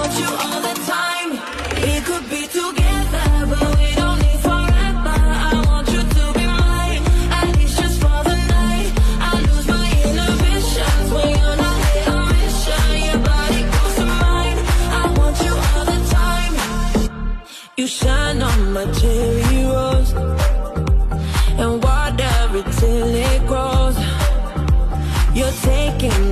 want you all the time. We could be together, but we don't need forever. I want you to be mine, at least just for the night. I lose my inhibitions when you're not here on mission. Your body goes to mine. I want you all the time. You shine on my cherry rose, and water it till it grows. You're taking